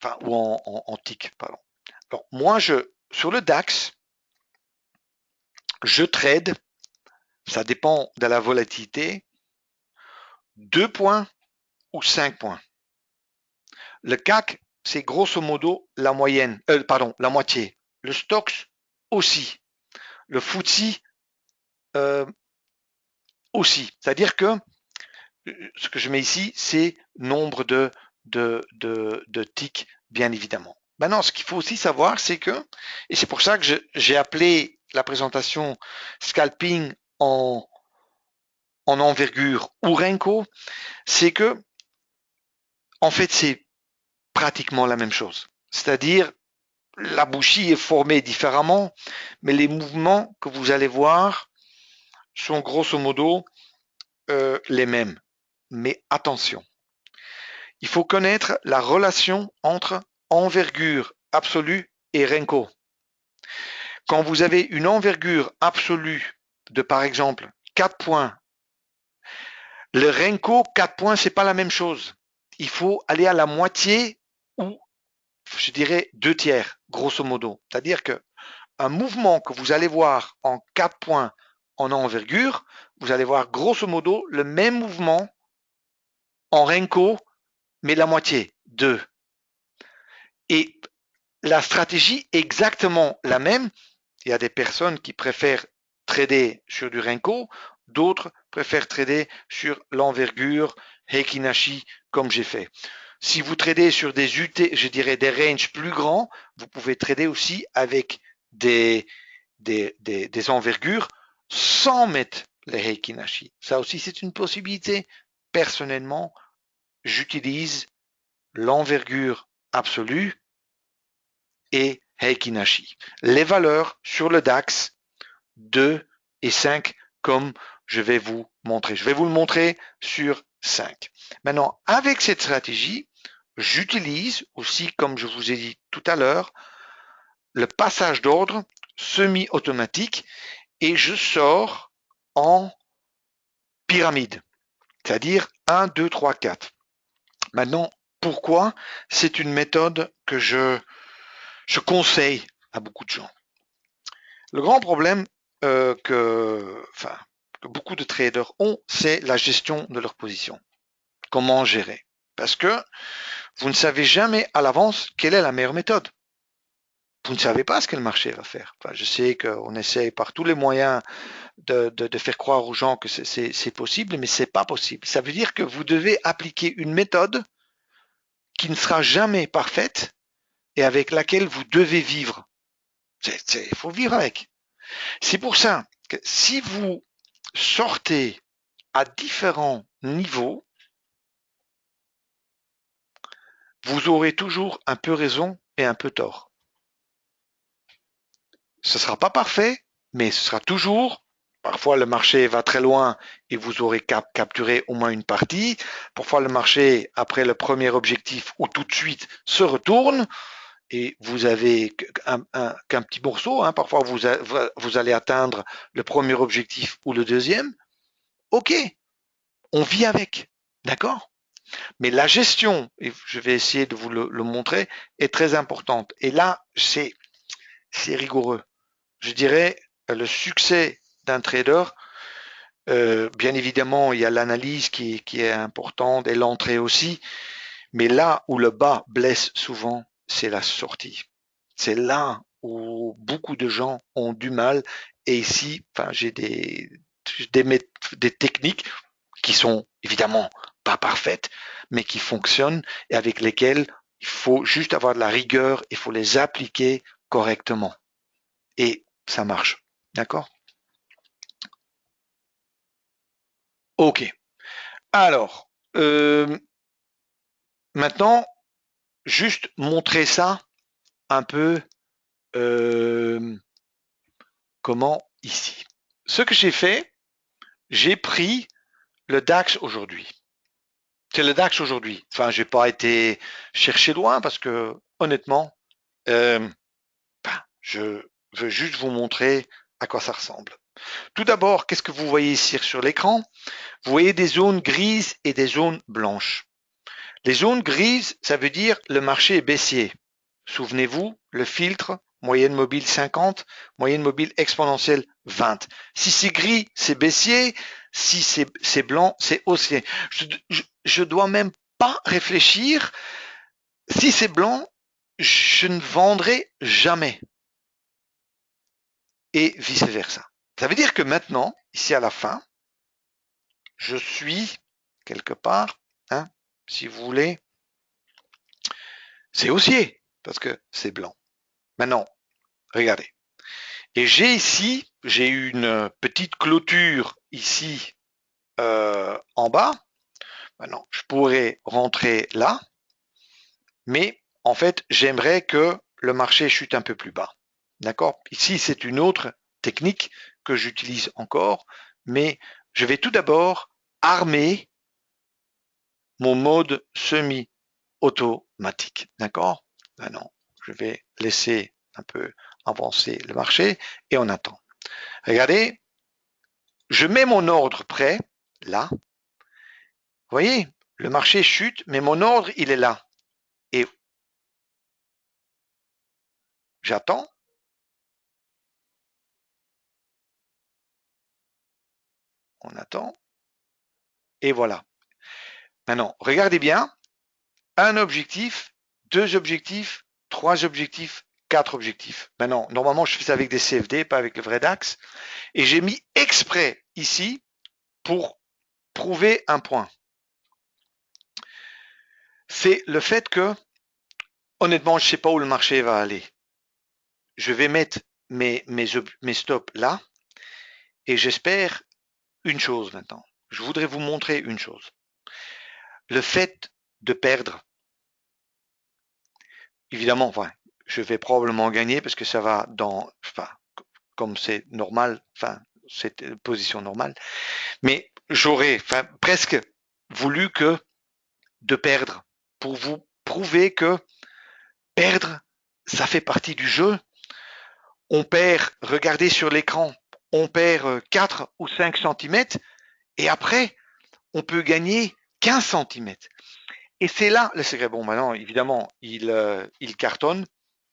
enfin, ou en tick, pardon. Alors, moi, sur le DAX, je trade, ça dépend de la volatilité, 2 points ou 5 points. Le CAC, c'est grosso modo la moyenne, la moitié. Le Stoxx aussi. Le FTSE aussi. C'est-à-dire que ce que je mets ici, c'est nombre de ticks, bien évidemment. Maintenant, ce qu'il faut aussi savoir, c'est que, et c'est pour ça que j'ai appelé la présentation scalping en envergure ou Renko, c'est que, en fait, c'est pratiquement la même chose. C'est-à-dire, la bouchie est formée différemment, mais les mouvements que vous allez voir sont grosso modo les mêmes. Mais attention, il faut connaître la relation entre envergure absolue et Renko. Quand vous avez une envergure absolue de, par exemple, 4 points, le Renko 4 points, c'est pas la même chose. Il faut aller à la moitié ou, je dirais, 2 tiers, grosso modo. C'est-à-dire que un mouvement que vous allez voir en 4 points en envergure, vous allez voir grosso modo le même mouvement en Renko, mais la moitié, 2. Et la stratégie est exactement la même. Il y a des personnes qui préfèrent trader sur du Renko, d'autres préfèrent trader sur l'envergure Heikin-Ashi comme j'ai fait. Si vous tradez sur des UT, je dirais des ranges plus grands, vous pouvez trader aussi avec des envergures sans mettre les Heikin-Ashi. Ça aussi, c'est une possibilité. Personnellement, j'utilise l'envergure absolue et Heikin-Ashi. Les valeurs sur le DAX 2 et 5 comme je vais vous montrer. Je vais vous le montrer sur 5. Maintenant, avec cette stratégie, j'utilise aussi, comme je vous ai dit tout à l'heure, le passage d'ordre semi-automatique et je sors en pyramide, c'est-à-dire 1, 2, 3, 4. Maintenant, pourquoi? C'est une méthode que je conseille à beaucoup de gens. Le grand problème que beaucoup de traders ont, c'est la gestion de leur position. Comment gérer? Parce que vous ne savez jamais à l'avance quelle est la meilleure méthode. Vous ne savez pas ce que le marché va faire. Enfin, je sais qu'on essaie par tous les moyens de faire croire aux gens que c'est possible, mais c'est pas possible. Ça veut dire que vous devez appliquer une méthode qui ne sera jamais parfaite et avec laquelle vous devez vivre. Il faut vivre avec. C'est pour ça que si vous sortez à différents niveaux, vous aurez toujours un peu raison et un peu tort. Ce ne sera pas parfait, mais ce sera toujours, parfois le marché va très loin et vous aurez capturé au moins une partie. Parfois le marché, après le premier objectif ou tout de suite, se retourne et vous avez qu'un petit morceau. Hein. Parfois vous allez atteindre le premier objectif ou le deuxième. Ok, on vit avec, d'accord? Mais la gestion, et je vais essayer de vous le montrer, est très importante. Et là, c'est rigoureux. Je dirais, le succès d'un trader, bien évidemment, il y a l'analyse qui est importante et l'entrée aussi, mais là où le bas blesse souvent, c'est la sortie. C'est là où beaucoup de gens ont du mal. Et ici, enfin, j'ai des techniques qui sont évidemment pas parfaites, mais qui fonctionnent et avec lesquelles Il faut juste avoir de la rigueur, il faut les appliquer correctement. Et ça marche. D'accord? Ok. Alors, maintenant, juste montrer ça un peu comment ici. Ce que j'ai fait, j'ai pris le DAX aujourd'hui. C'est le DAX aujourd'hui. Enfin, j'ai pas été chercher loin parce que honnêtement, euh, je veux juste vous montrer à quoi ça ressemble. Tout d'abord, qu'est-ce que vous voyez ici sur l'écran? Vous voyez des zones grises et des zones blanches. Les zones grises, ça veut dire le marché est baissier. Souvenez-vous, le filtre, moyenne mobile 50, moyenne mobile exponentielle 20. Si c'est gris, c'est baissier. Si c'est blanc, c'est haussier. Je dois même pas réfléchir. Si c'est blanc, je ne vendrai jamais. Et vice-versa. Ça veut dire que maintenant, ici à la fin, je suis quelque part, hein, si vous voulez, c'est haussier parce que c'est blanc. Maintenant, regardez. Et j'ai ici, j'ai une petite clôture ici en bas. Maintenant, je pourrais rentrer là, mais en fait, j'aimerais que le marché chute un peu plus bas. D'accord? Ici, c'est une autre technique que j'utilise encore, mais je vais tout d'abord armer mon mode semi-automatique. D'accord? Maintenant, je vais laisser un peu avancer le marché et on attend. Regardez, je mets mon ordre prêt, là. Vous voyez, le marché chute, mais mon ordre, il est là. Et j'attends. On attend. Et voilà. Maintenant, regardez bien. Un objectif, deux objectifs, trois objectifs, quatre objectifs. Maintenant, normalement, je fais ça avec des CFD, pas avec le vrai DAX. Et j'ai mis exprès ici pour prouver un point. C'est le fait que, honnêtement, je ne sais pas où le marché va aller. Je vais mettre mes stops là et j'espère une chose maintenant. Je voudrais vous montrer une chose. Le fait de perdre, évidemment, enfin, je vais probablement gagner parce que ça va dans, enfin, comme c'est normal, enfin, c'est une position normale, mais j'aurais, enfin, presque voulu que de perdre pour vous prouver que perdre, ça fait partie du jeu. On perd, regardez sur l'écran, on perd 4 ou 5 centimètres et après, on peut gagner 15 centimètres. Et c'est là le secret. Bon, maintenant, évidemment, il cartonne,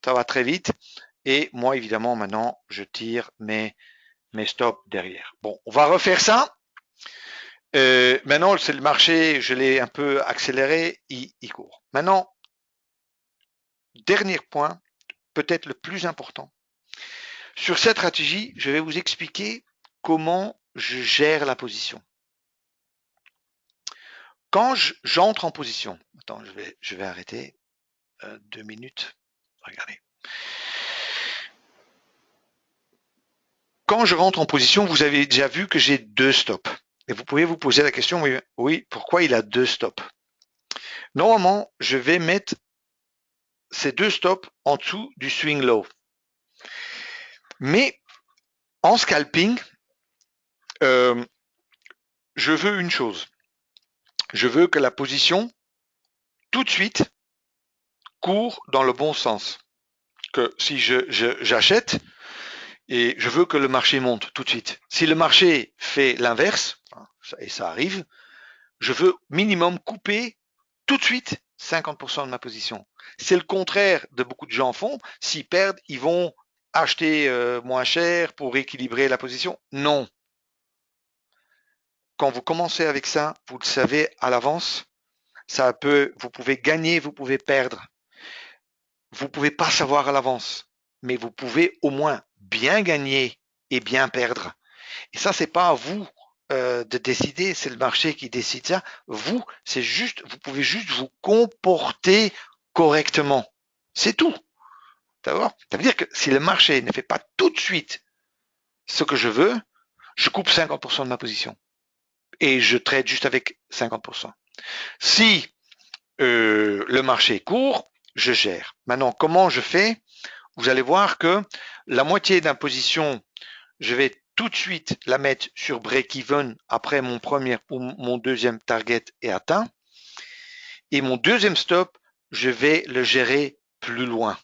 ça va très vite. Et moi, évidemment, maintenant, je tire mes stops derrière. Bon, on va refaire ça. Maintenant, c'est le marché, je l'ai un peu accéléré, il court. Maintenant, dernier point, peut-être le plus important. Sur cette stratégie, je vais vous expliquer comment je gère la position. Quand j'entre en position, attends, je vais arrêter 2 minutes. Regardez. Quand je rentre en position, vous avez déjà vu que j'ai deux stops. Et vous pouvez vous poser la question, oui, pourquoi il a deux stops? Normalement, je vais mettre ces deux stops en dessous du swing low. Mais en scalping, je veux une chose. Je veux que la position, tout de suite, court dans le bon sens. Que si j'achète, et je veux que le marché monte tout de suite. Si le marché fait l'inverse, et ça arrive, je veux minimum couper tout de suite 50% de ma position. C'est le contraire de beaucoup de gens font. S'ils perdent, ils vont acheter moins cher pour équilibrer la position. Non. Quand vous commencez avec ça, vous le savez à l'avance, vous pouvez gagner, vous pouvez perdre. Vous pouvez pas savoir à l'avance, mais vous pouvez au moins bien gagner et bien perdre. Et ça, c'est pas à vous de décider, c'est le marché qui décide ça. Vous, c'est juste, vous pouvez juste vous comporter correctement. C'est tout. D'accord? Ça veut dire que si le marché ne fait pas tout de suite ce que je veux, je coupe 50% de ma position. Et je trade juste avec 50%. Si le marché court, je gère. Maintenant, comment je fais? Vous allez voir que la moitié d'une position, je vais tout de suite la mettre sur break-even après mon premier ou mon deuxième target est atteint. Et mon deuxième stop, je vais le gérer plus loin.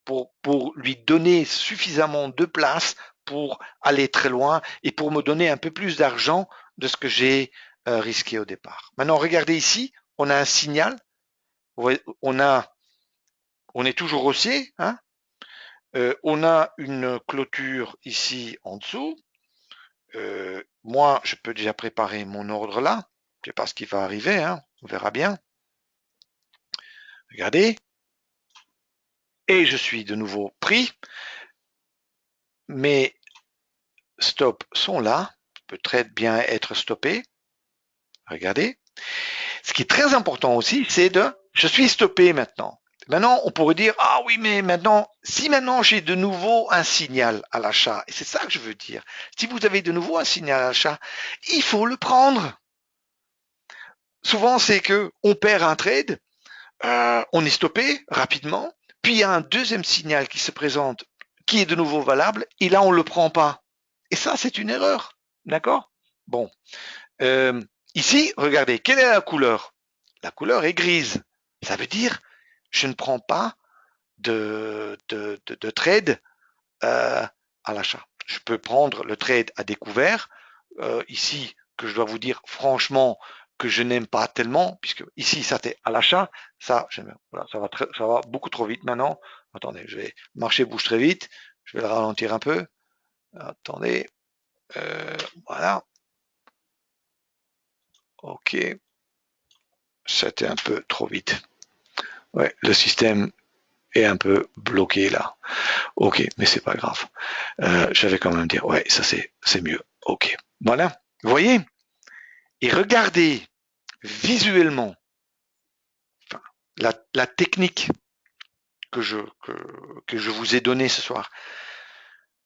Pour lui donner suffisamment de place pour aller très loin et pour me donner un peu plus d'argent de ce que j'ai risqué au départ. Maintenant, regardez ici, on a un signal. On est toujours haussier. Hein, on a une clôture ici en dessous. Moi, je peux déjà préparer mon ordre là. Je ne sais pas ce qui va arriver. Hein, on verra bien. Regardez. Et je suis de nouveau pris. Mes stops sont là. Peut très bien être stoppé. Regardez. Ce qui est très important aussi, c'est je suis stoppé maintenant. Maintenant, on pourrait dire, ah oui, mais si maintenant j'ai de nouveau un signal à l'achat, et c'est ça que je veux dire, si vous avez de nouveau un signal à l'achat, il faut le prendre. Souvent, c'est que on perd un trade, on est stoppé rapidement, puis il y a un deuxième signal qui se présente, qui est de nouveau valable, et là, on le prend pas. Et ça, c'est une erreur. D'accord? Bon. Ici, regardez, quelle est la couleur? La couleur est grise. Ça veut dire, je ne prends pas de trade à l'achat. Je peux prendre le trade à découvert. Ici, que je dois vous dire franchement que je n'aime pas tellement, puisque ici, ça c'est à l'achat. Ça, voilà, ça va beaucoup trop vite maintenant. Attendez, le marché bouge très vite. Je vais le ralentir un peu. Attendez. Voilà. Ok. C'était un peu trop vite. Ouais, le système est un peu bloqué là. Ok, mais c'est pas grave. Je vais quand même dire, ouais, ça c'est mieux. Ok, voilà. Vous voyez? Et regardez visuellement enfin, la technique que je vous ai donnée ce soir.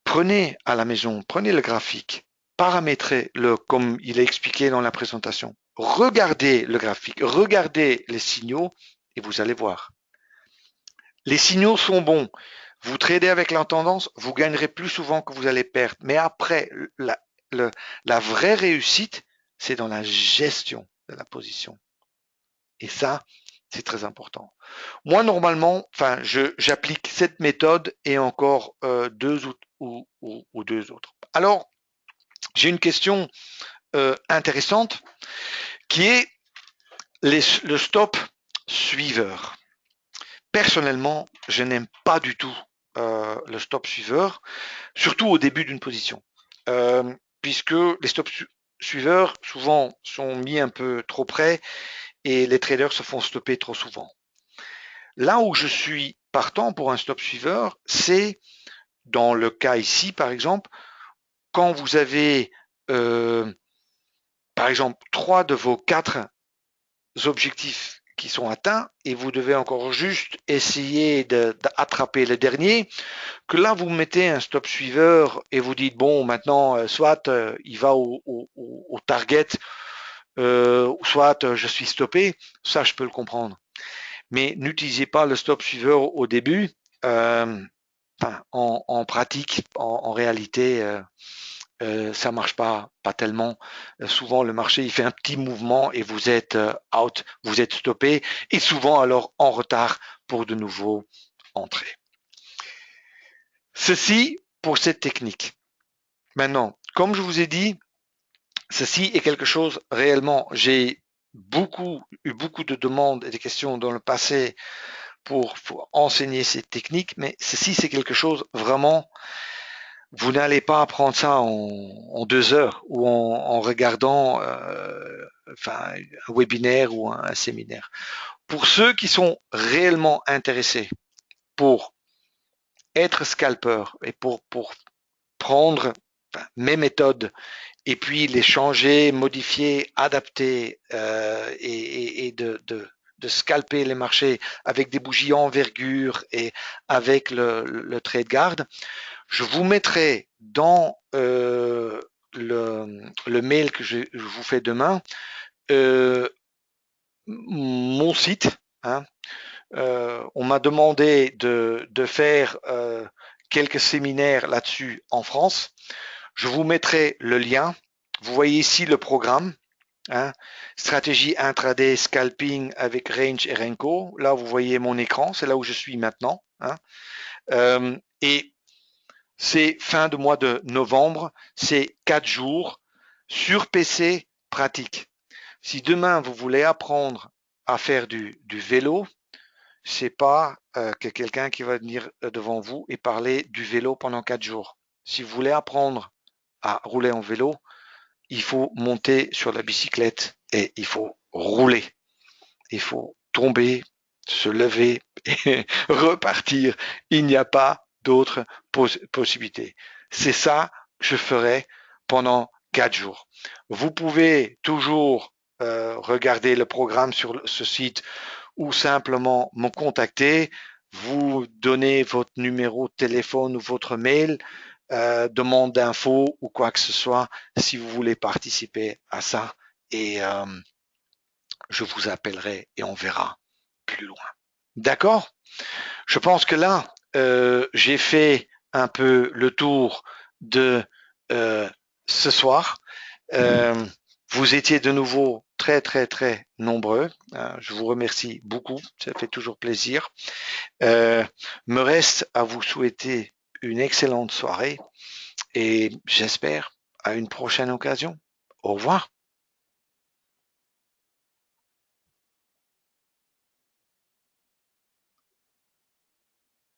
Prenez à la maison, prenez le graphique, paramétrez-le comme il est expliqué dans la présentation. Regardez le graphique, regardez les signaux et vous allez voir. Les signaux sont bons. Vous tradez avec la tendance, vous gagnerez plus souvent que vous allez perdre. Mais après, la vraie réussite, c'est dans la gestion de la position. Et ça, c'est très important. Moi, normalement, j'applique cette méthode et encore deux ou deux autres. Alors, j'ai une question intéressante qui est le stop suiveur. Personnellement, je n'aime pas du tout le stop suiveur, surtout au début d'une position, puisque les stop suiveurs souvent sont mis un peu trop près et les traders se font stopper trop souvent. Là où je suis partant pour un stop suiveur, c'est dans le cas ici, par exemple, quand vous avez, par exemple, 3 de vos 4 objectifs qui sont atteints et vous devez encore juste essayer d'attraper le dernier, que là vous mettez un stop suiveur et vous dites bon maintenant soit il va au target, soit je suis stoppé, ça je peux le comprendre. Mais n'utilisez pas le stop suiveur au début. En pratique, en réalité, ça marche pas tellement. Souvent, le marché il fait un petit mouvement et vous êtes out, vous êtes stoppé, et souvent alors en retard pour de nouveau entrer. Ceci pour cette technique. Maintenant, comme je vous ai dit, ceci est quelque chose réellement. J'ai eu beaucoup de demandes et de questions dans le passé pour enseigner cette technique, mais ceci c'est quelque chose vraiment. Vous n'allez pas apprendre ça en 2 heures ou en regardant un webinaire ou un séminaire. Pour ceux qui sont réellement intéressés pour être scalper et pour prendre mes méthodes et puis les changer, modifier, adapter et de scalper les marchés avec des bougies envergure et avec le trade guard. Je vous mettrai dans le mail que je vous fais demain mon site. Hein. On m'a demandé de faire quelques séminaires là-dessus en France. Je vous mettrai le lien. Vous voyez ici le programme. Hein. Stratégie intraday scalping avec Range et Renko. Là, vous voyez mon écran. C'est là où je suis maintenant. Hein. Et c'est fin de mois de novembre. C'est 4 jours sur PC pratique. Si demain, vous voulez apprendre à faire du vélo, c'est pas que quelqu'un qui va venir devant vous et parler du vélo pendant 4 jours. Si vous voulez apprendre à rouler en vélo, il faut monter sur la bicyclette et il faut rouler. Il faut tomber, se lever et repartir. Il n'y a pas d'autre possibilité. C'est ça que je ferai pendant 4 jours. Vous pouvez toujours regarder le programme sur ce site ou simplement me contacter, vous donner votre numéro de téléphone ou votre mail, demande d'infos ou quoi que ce soit si vous voulez participer à ça et je vous appellerai et on verra plus loin. D'accord? Je pense que là, j'ai fait un peu le tour de ce soir. Vous étiez de nouveau très, très, très nombreux. Je vous remercie beaucoup. Ça fait toujours plaisir. Me reste à vous souhaiter une excellente soirée et j'espère à une prochaine occasion. Au revoir.